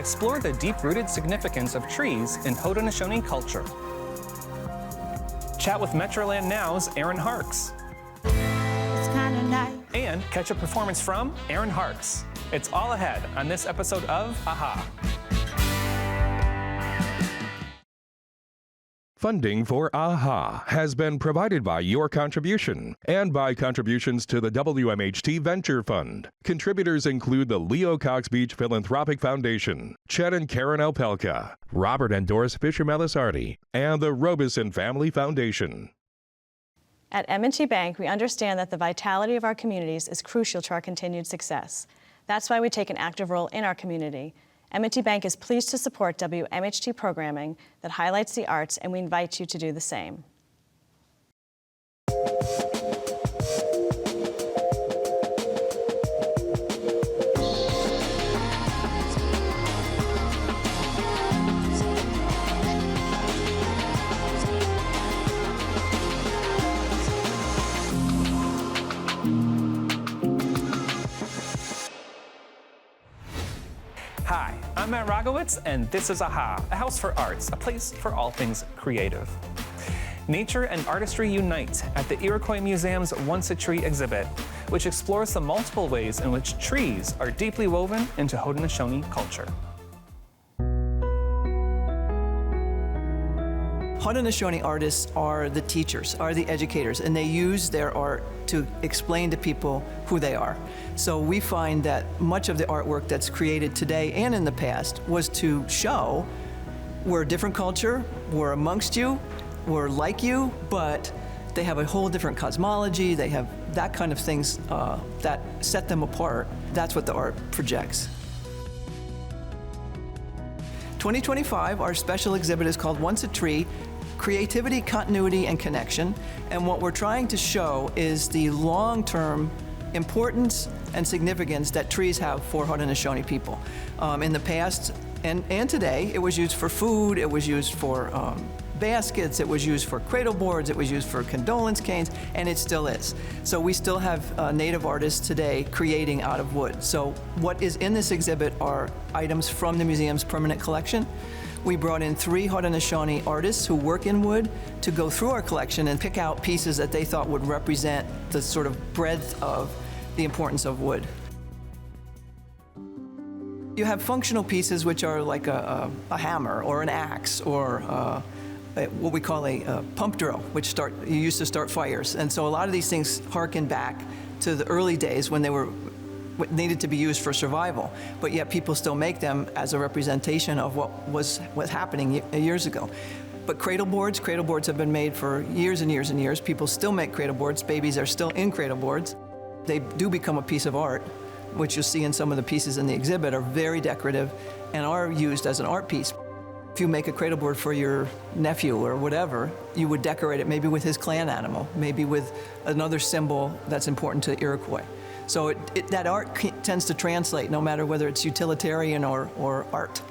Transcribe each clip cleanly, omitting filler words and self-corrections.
explore the deep-rooted significance of trees in Haudenosaunee culture. Chat with Metroland Now's Aaron Harks. It's kinda nice. And catch a performance from Aaron Harks. It's all ahead on this episode of AHA. Funding for AHA has been provided by your contribution and by contributions to the WMHT Venture Fund. Contributors include the Leo Cox Beach Philanthropic Foundation, Chet and Karen Alpelka, Robert and Doris Fisher-Melisardi, and the Robeson Family Foundation. At M&T Bank, we understand that the vitality of our communities is crucial to our continued success. That's why we take an active role in our community. M&T Bank is pleased to support WMHT programming that highlights the arts, and we invite you to do the same. Hi, I'm Matt Rogowitz, and this is AHA, a house for arts, a place for all things creative. Nature and artistry unite at the Iroquois Museum's Once a Tree exhibit, which explores the multiple ways in which trees are deeply woven into Haudenosaunee culture. Haudenosaunee artists are the teachers, are the educators, and they use their art to explain to people who they are. So we find that much of the artwork that's created today and in the past was to show we're a different culture, we're amongst you, we're like you, but they have a whole different cosmology, they have that kind of things that set them apart. That's what the art projects. 2025, our special exhibit is called Once a Tree, Creativity, Continuity, and Connection. And what we're trying to show is the long-term importance and significance that trees have for Haudenosaunee people. In the past and today, it was used for food, it was used for baskets, it was used for cradle boards, it was used for condolence canes, and it still is. So we still have native artists today creating out of wood. So what is in this exhibit are items from the museum's permanent collection. We brought in 3 Haudenosaunee artists who work in wood to go through our collection and pick out pieces that they thought would represent the sort of breadth of the importance of wood. You have functional pieces which are like a hammer or an axe or what we call a pump drill, which you used to start fires. And so a lot of these things harken back to the early days when they were needed to be used for survival, but yet people still make them as a representation of what was happening years ago. But cradle boards have been made for years and years and years. People still make cradle boards. Babies are still in cradle boards. They do become a piece of art, which you'll see in some of the pieces in the exhibit are very decorative and are used as an art piece. If you make a cradle board for your nephew or whatever, you would decorate it maybe with his clan animal, maybe with another symbol that's important to Iroquois. So that art tends to translate no matter whether it's utilitarian or art.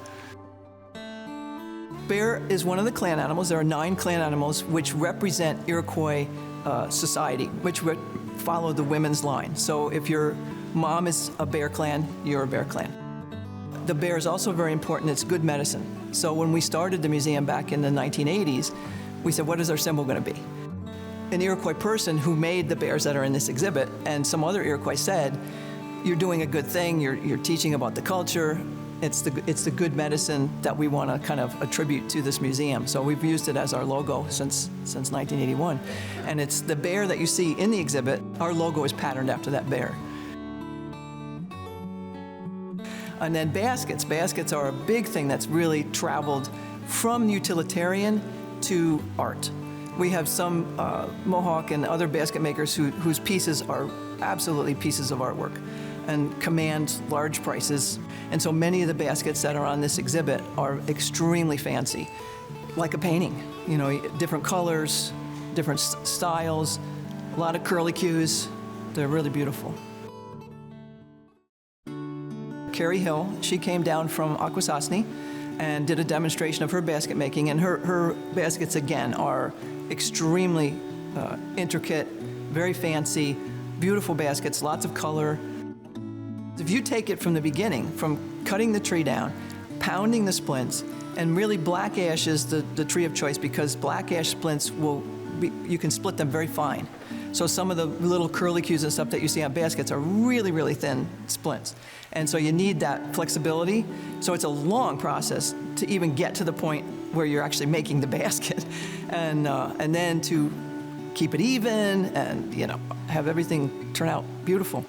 Bear is one of the clan animals. There are 9 clan animals which represent Iroquois society, which follow the women's line. So if your mom is a bear clan, you're a bear clan. The bear is also very important. It's good medicine. So when we started the museum back in the 1980s, we said, what is our symbol going to be? An Iroquois person who made the bears that are in this exhibit and some other Iroquois said, you're doing a good thing, you're teaching about the culture, it's the good medicine that we want to kind of attribute to this museum. So we've used it as our logo since 1981. And it's the bear that you see in the exhibit, our logo is patterned after that bear. And then baskets. Baskets are a big thing that's really traveled from utilitarian to art. We have some Mohawk and other basket makers whose pieces are absolutely pieces of artwork and command large prices. And so many of the baskets that are on this exhibit are extremely fancy, like a painting. You know, different colors, different styles, a lot of curlicues. They're really beautiful. Carrie Hill, she came down from Akwesasne and did a demonstration of her basket making, and her baskets again are extremely intricate, very fancy, beautiful baskets, lots of color. If you take it from the beginning, from cutting the tree down, pounding the splints, and really black ash is the tree of choice because black ash splints you can split them very fine. So some of the little curlicues and stuff that you see on baskets are really, really thin splints. And so you need that flexibility. So it's a long process to even get to the point where you're actually making the basket. And then to keep it even and, have everything turn out beautiful.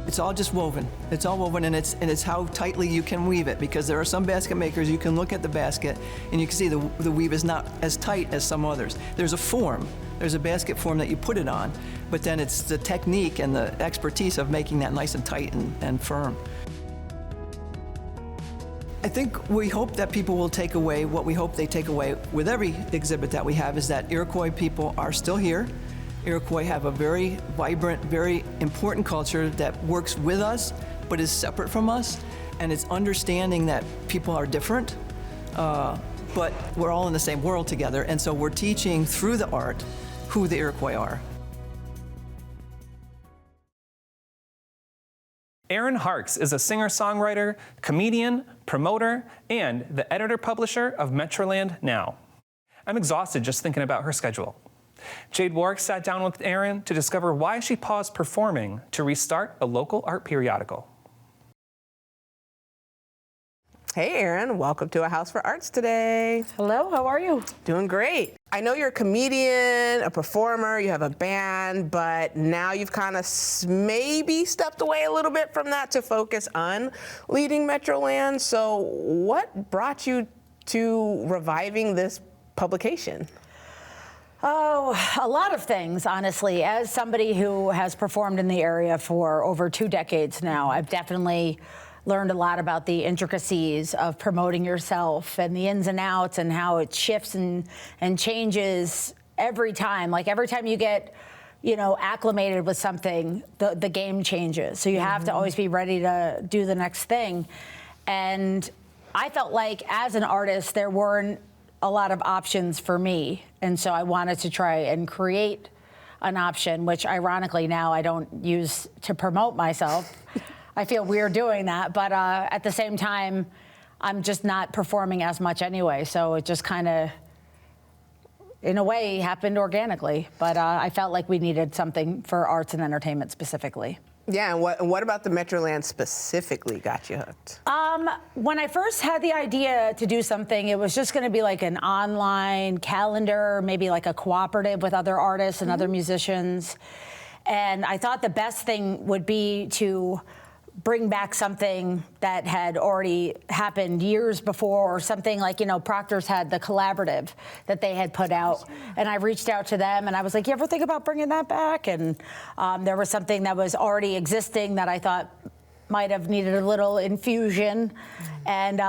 It's all just woven. It's all woven, and it's how tightly you can weave it, because there are some basket makers, you can look at the basket and you can see the weave is not as tight as some others. There's a form. There's a basket form that you put it on, but then it's the technique and the expertise of making that nice and tight and firm. I think we hope that people will take away what we hope they take away with every exhibit that we have, is that Iroquois people are still here. Iroquois have a very vibrant, very important culture that works with us, but is separate from us. And it's understanding that people are different, but we're all in the same world together. And so we're teaching through the art who the Iroquois are. Erin Harks is a singer-songwriter, comedian, promoter, and the editor-publisher of Metroland Now. I'm exhausted just thinking about her schedule. Jade Warwick sat down with Erin to discover why she paused performing to restart a local art periodical. Hey, Erin, welcome to A House for Arts today. Hello, how are you? Doing great. I know you're a comedian, a performer, you have a band, but now you've kind of maybe stepped away a little bit from that to focus on leading Metroland. So what brought you to reviving this publication? Oh, a lot of things, honestly. As somebody who has performed in the area for over 2 decades now, I've definitely learned a lot about the intricacies of promoting yourself and the ins and outs and how it shifts and changes every time. Like every time you get, acclimated with something, the game changes. So you have to always be ready to do the next thing. And I felt like as an artist, there weren't a lot of options for me. And so I wanted to try and create an option, which ironically now I don't use to promote myself. I feel weird doing that, but at the same time, I'm just not performing as much anyway. So it just kind of, in a way, happened organically. But I felt like we needed something for arts and entertainment specifically. Yeah, and what about the Metroland specifically got you hooked? When I first had the idea to do something, it was just going to be like an online calendar, maybe like a cooperative with other artists and other musicians. And I thought the best thing would be to bring back something that had already happened years before, or something like, Proctor's had the collaborative that they had put out. And I reached out to them and I was like, you ever think about bringing that back? And there was something that was already existing that I thought might have needed a little infusion. And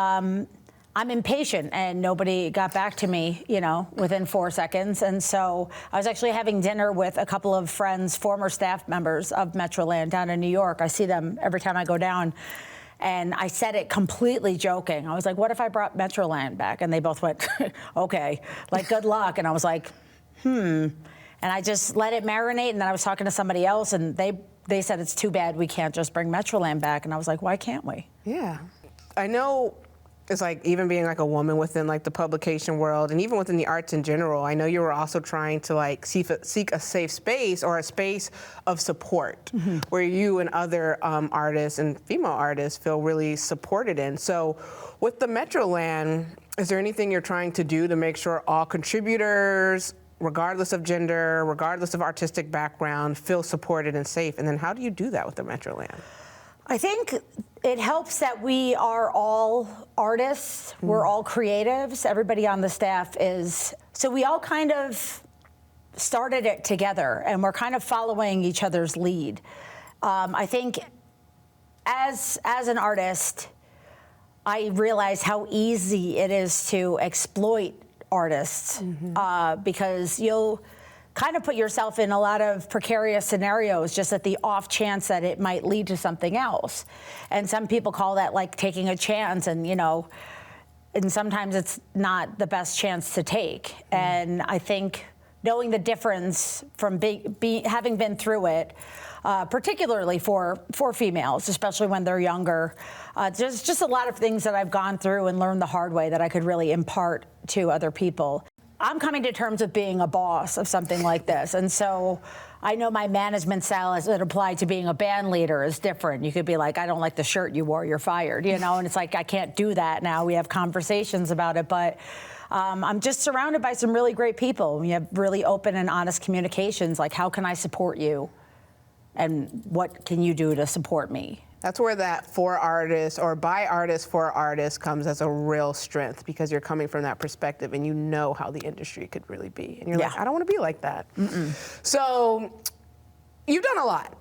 I'm impatient, and nobody got back to me, within 4 seconds. And so I was actually having dinner with a couple of friends, former staff members of Metroland down in New York. I see them every time I go down. And I said it completely joking. I was like, what if I brought Metroland back? And they both went, okay, like, good luck. And I was like, And I just let it marinate. And then I was talking to somebody else, and they said, it's too bad we can't just bring Metroland back. And I was like, why can't we? Yeah. I know it's like, even being like a woman within like the publication world and even within the arts in general, I know you were also trying to like seek a safe space or a space of support where you and other artists and female artists feel really supported in. So with the Metroland, is there anything you're trying to do to make sure all contributors, regardless of gender, regardless of artistic background, feel supported and safe? And then how do you do that with the Metroland? I think it helps that we are all artists. We're all creatives. Everybody on the staff is. So we all kind of started it together, and we're kind of following each other's lead. I think as an artist, I realize how easy it is to exploit artists because you'll kind of put yourself in a lot of precarious scenarios just at the off chance that it might lead to something else. And some people call that like taking a chance, and and sometimes it's not the best chance to take. And I think knowing the difference from having been through it, particularly for females, especially when they're younger. There's just a lot of things that I've gone through and learned the hard way that I could really impart to other people. I'm coming to terms with being a boss of something like this. And so I know my management style as it applied to being a band leader is different. You could be like, I don't like the shirt you wore, you're fired, you know? And it's like, I can't do that now. We have conversations about it, but I'm just surrounded by some really great people. We have really open and honest communications, like, how can I support you? And what can you do to support me? That's where that for artists or by artists for artists comes as a real strength, because you're coming from that perspective and you know how the industry could really be. And you're like, I don't want to be like that. So you've done a lot.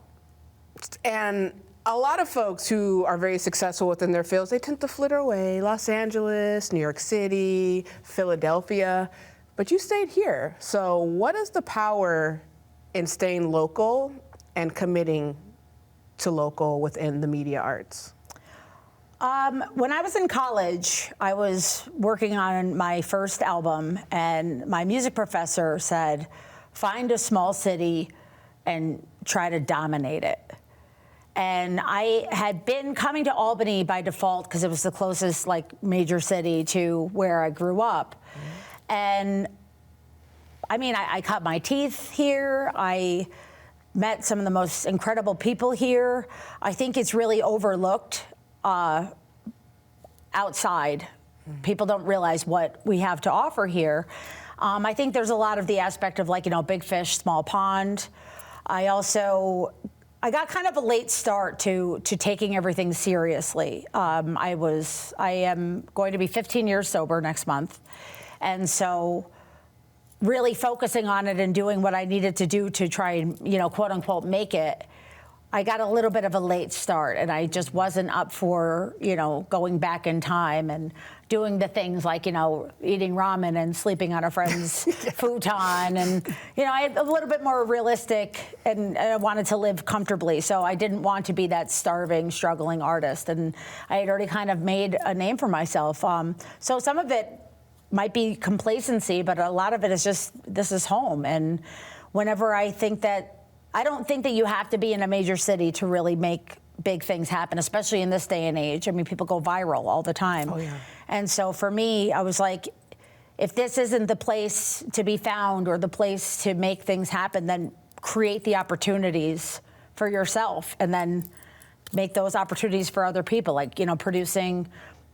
And a lot of folks who are very successful within their fields, they tend to flitter away. Los Angeles, New York City, Philadelphia. But you stayed here. So what is the power in staying local and committing to local within the media arts? When I was in college, I was working on my first album, and my music professor said, find a small city and try to dominate it. And I had been coming to Albany by default because it was the closest major city to where I grew up. And I mean, I cut my teeth here. I met some of the most incredible people here. I think it's really overlooked outside. People don't realize what we have to offer here. I think there's a lot of the aspect of big fish, small pond. I got kind of a late start to taking everything seriously. I am going to be 15 years sober next month. And so really focusing on it and doing what I needed to do to try and, quote unquote, make it, I got a little bit of a late start, and I just wasn't up for, going back in time and doing the things like, eating ramen and sleeping on a friend's futon. And, I had a little bit more realistic, and I wanted to live comfortably. So I didn't want to be that starving, struggling artist. And I had already kind of made a name for myself. So some of it might be complacency, but a lot of it is just, this is home. And whenever I don't think that you have to be in a major city to really make big things happen, especially in this day and age. I mean, people go viral all the time. Oh, yeah. And so for me, I was like, if this isn't the place to be found or the place to make things happen, then create the opportunities for yourself and then make those opportunities for other people, like, producing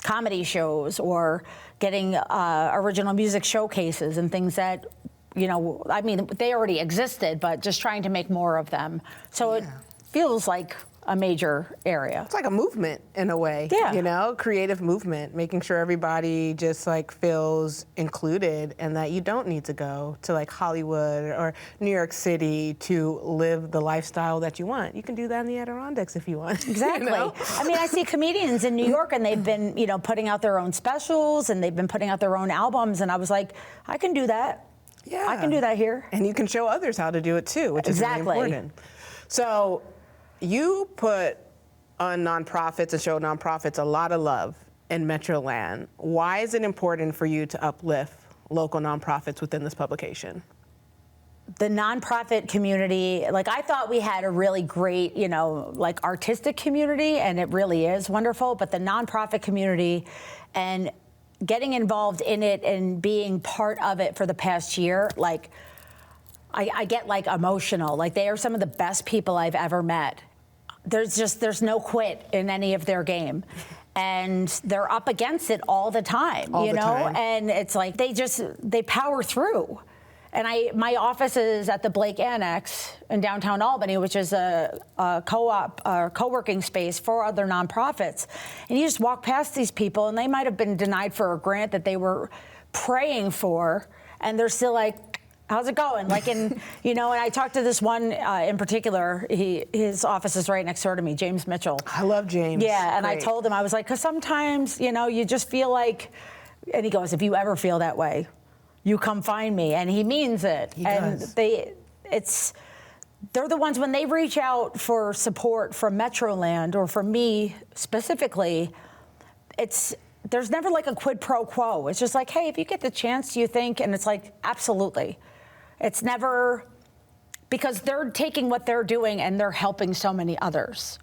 comedy shows or getting original music showcases and things that, I mean, they already existed, but just trying to make more of them. So it feels like a major area. It's like a movement in a way, creative movement, making sure everybody just feels included and that you don't need to go to Hollywood or New York City to live the lifestyle that you want. You can do that in the Adirondacks if you want. Exactly. I mean, I see comedians in New York and they've been, putting out their own specials and they've been putting out their own albums, and I was like, I can do that. Yeah. I can do that here. And you can show others how to do it too, which is really important. So you put on nonprofits and show nonprofits a lot of love in Metroland. Why is it important for you to uplift local nonprofits within this publication? The nonprofit community, I thought we had a really great, artistic community, and it really is wonderful, but the nonprofit community and getting involved in it and being part of it for the past year, I get emotional. They are some of the best people I've ever met. There's no quit in any of their game. And they're up against it all the time, And it's they power through. And my office is at the Blake Annex in downtown Albany, which is a co-op or co-working space for other nonprofits. And you just walk past these people, and they might have been denied for a grant that they were praying for, and they're still like, how's it going? And I talked to this one in particular. His office is right next door to me, James Mitchell. I love James. Yeah, and Great. I told him, I was like, because sometimes, you just feel like, and he goes, if you ever feel that way, you come find me. And he means it. He and does. They're the ones, when they reach out for support from Metroland or from me specifically, there's never a quid pro quo. It's just hey, if you get the chance, do you think? And it's absolutely. It's never, because they're taking what they're doing and they're helping so many others,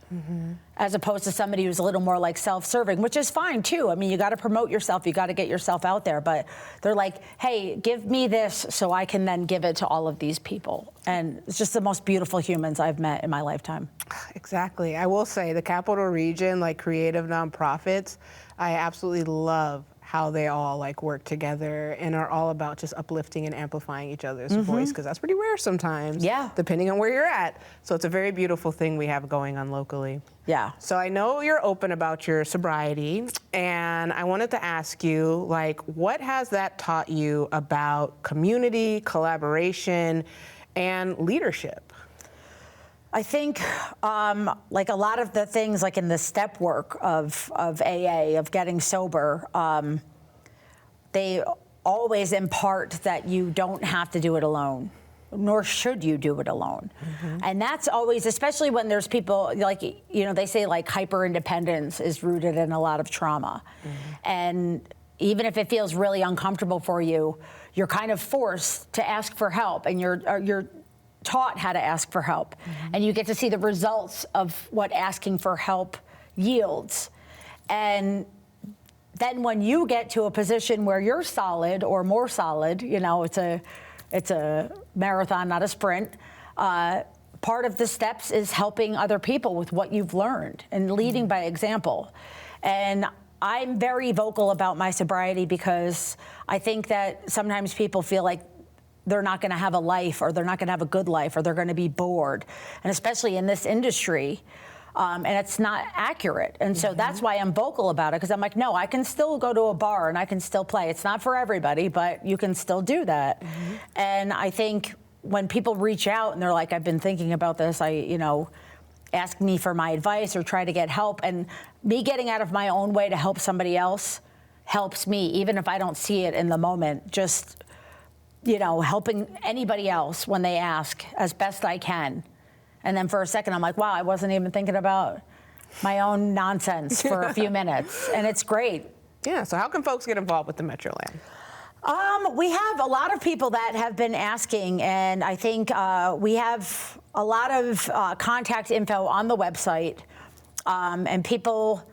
as opposed to somebody who's a little more like self-serving, which is fine too. I mean, you got to promote yourself, you got to get yourself out there, but they're like, hey, give me this so I can then give it to all of these people. And it's just the most beautiful humans I've met in my lifetime. Exactly. I will say the Capital Region, like creative nonprofits, I absolutely love how they all like work together and are all about just uplifting and amplifying each other's voice, because that's pretty rare sometimes, depending on where you're at. So it's a very beautiful thing we have going on locally. Yeah. So I know you're open about your sobriety, and I wanted to ask you, like, what has that taught you about community, collaboration, and leadership? I think like a lot of the things like in the step work of AA, of getting sober, they always impart that you don't have to do it alone, nor should you do it alone. And that's always, especially when there's people like, you know, they say like hyper independence is rooted in a lot of trauma. And even if it feels really uncomfortable for you, you're kind of forced to ask for help, and you're taught how to ask for help, and you get to see the results of what asking for help yields. And then when you get to a position where you're solid or more solid, you know, it's a marathon, not a sprint. Part of the steps is helping other people with what you've learned and leading by example. And I'm very vocal about my sobriety because I think that sometimes people feel like they're not going to have a life, or they're not going to have a good life, or they're going to be bored. And especially in this industry, and it's not accurate. And so that's why I'm vocal about it, because I'm like, no, I can still go to a bar and I can still play. It's not for everybody, but you can still do that. And I think when people reach out and they're like, I've been thinking about this, ask me for my advice or try to get help, and me getting out of my own way to help somebody else helps me, even if I don't see it in the moment. Just helping anybody else when they ask as best I can. And then for a second, I'm like, wow, I wasn't even thinking about my own nonsense for a few minutes. And it's great. Yeah, so how can folks get involved with the Metroland? We have a lot of people that have been asking, and I think we have a lot of contact info on the website, and people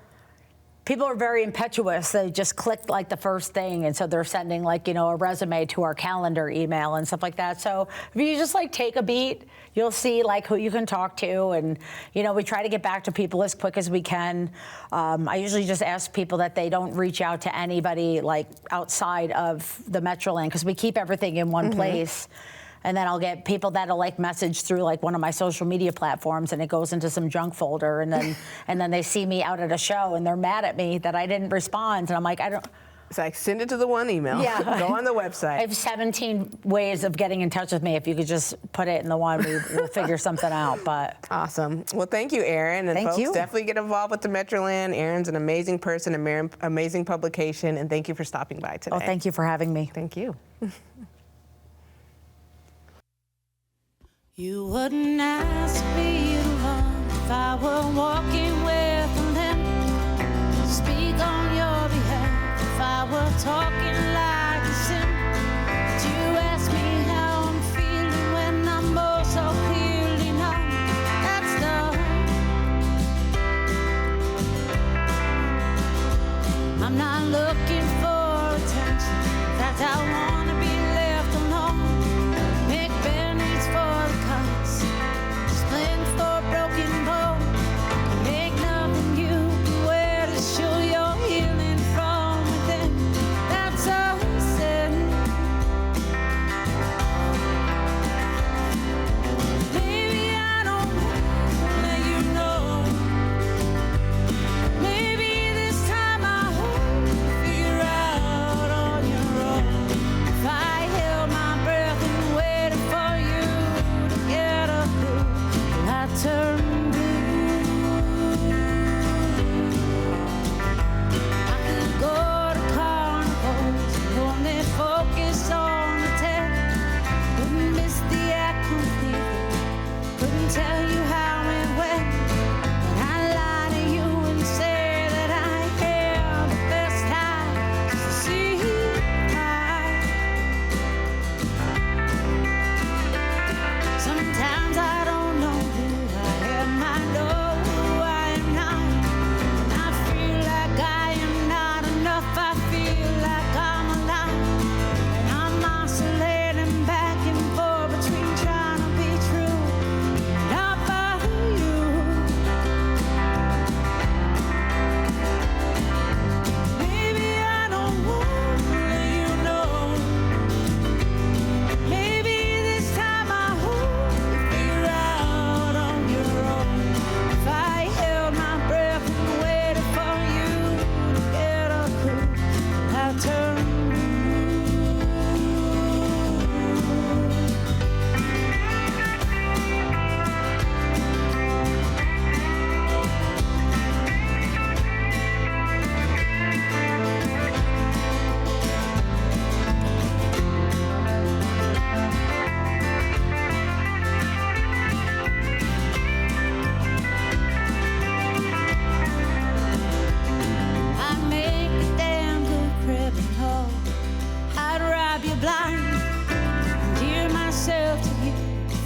are very impetuous. They just click like the first thing, and so they're sending like, a resume to our calendar email and stuff like that. So if you just like take a beat, you'll see like who you can talk to, and we try to get back to people as quick as we can. I usually just ask people that they don't reach out to anybody like outside of the Metroland, because we keep everything in one place. And then I'll get people that'll like message through like one of my social media platforms, and it goes into some junk folder, and then they see me out at a show and they're mad at me that I didn't respond, and I'm like, It's like, send it to the one email. Yeah. Go on the website. I have 17 ways of getting in touch with me. If you could just put it in the one, we'll figure something out. But awesome. Well, thank you, Erin. And folks, definitely get involved with the Metroland. Erin's an amazing person, amazing publication, and thank you for stopping by today. Oh, thank you for having me. Thank you. You wouldn't ask me to run if I were walking with a limp. Speak on your behalf if I were talking like a sin. But you ask me how I'm feeling when I'm oh so clearly numb. That's done. I'm not looking for attention. In fact, I want to be left alone. Make bare knees for the cuts, splint for broken bone. Make nothing you wear to show your healing from within. That's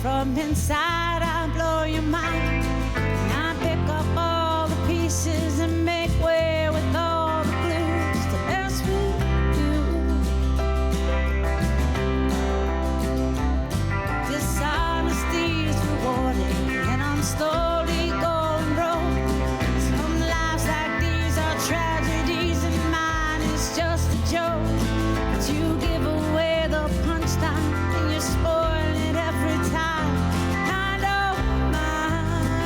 from inside, I blow your mind. And I pick up all the pieces and make way with all the blues. The best we do. Dishonesty is rewarding, and I'm slowly going broke. Some lives like these are tragedies, and mine is just a joke. But you give away the punchline, and you're spoiling it every time. I don't mind.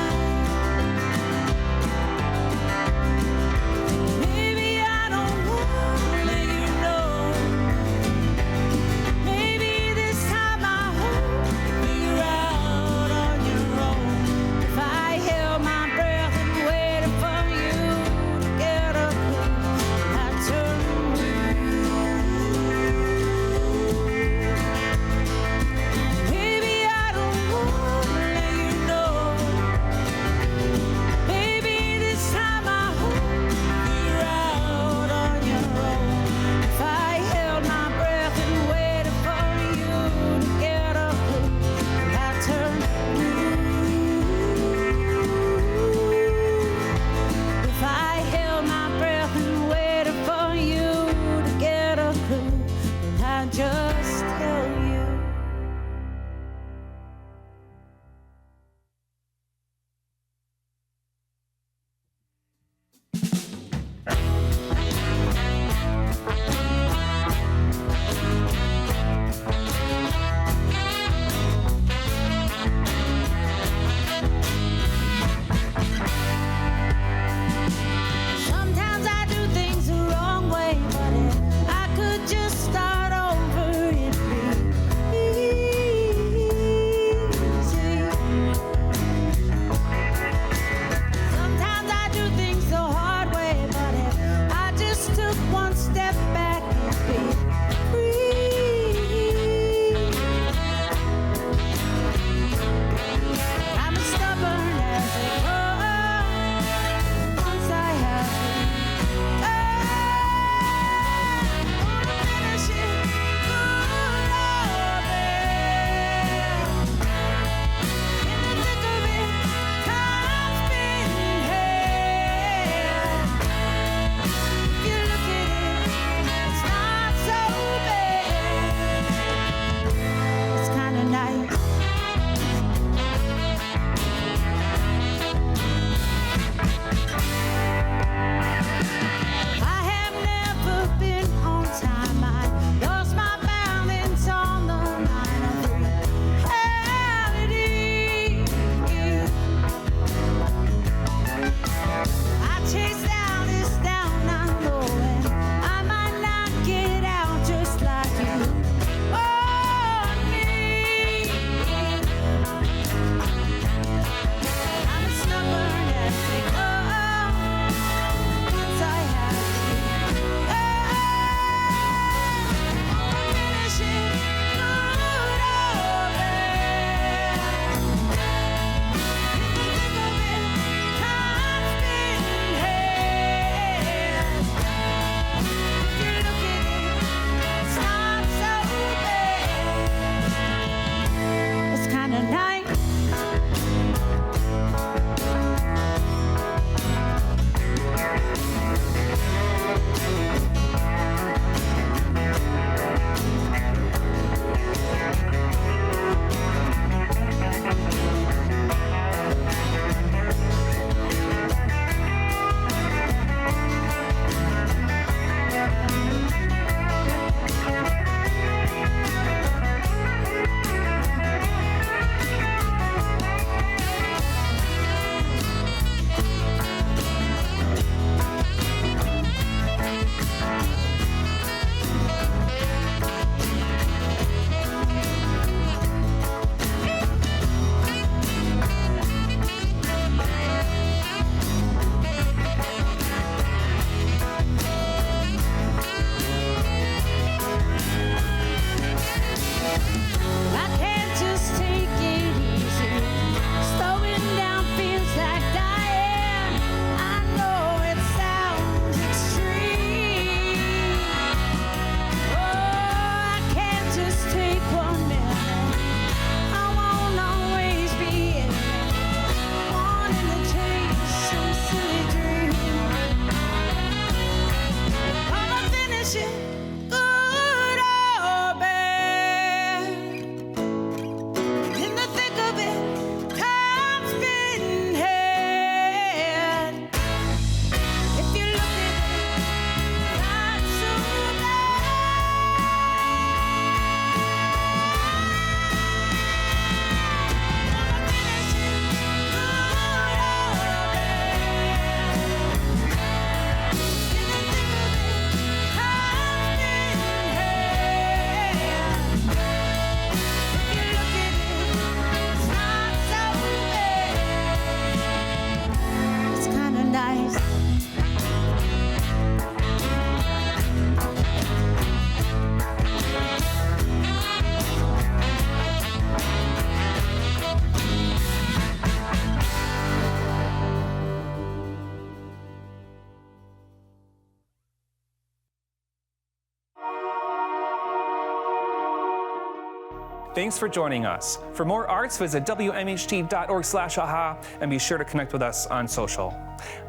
Thanks for joining us. For more arts, visit WMHT.org/aha and be sure to connect with us on social.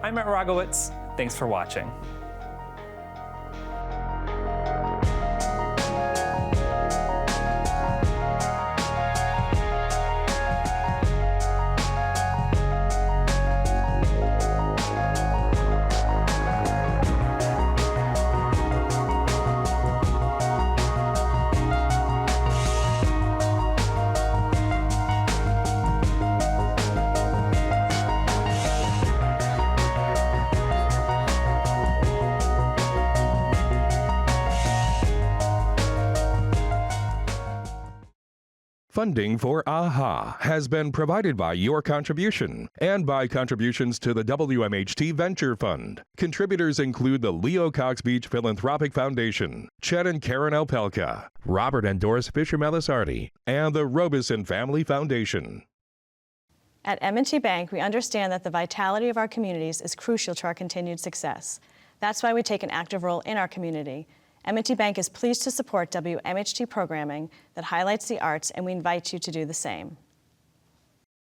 I'm Matt Rogowitz. Thanks for watching. Funding for AHA has been provided by your contribution and by contributions to the WMHT Venture Fund. Contributors include the Leo Cox Beach Philanthropic Foundation, Chet and Karen Alpelka, Robert and Doris Fisher-Melisardi, and the Robeson Family Foundation. At M&T Bank, we understand that the vitality of our communities is crucial to our continued success. That's why we take an active role in our community. M&T Bank is pleased to support WMHT programming that highlights the arts, and we invite you to do the same.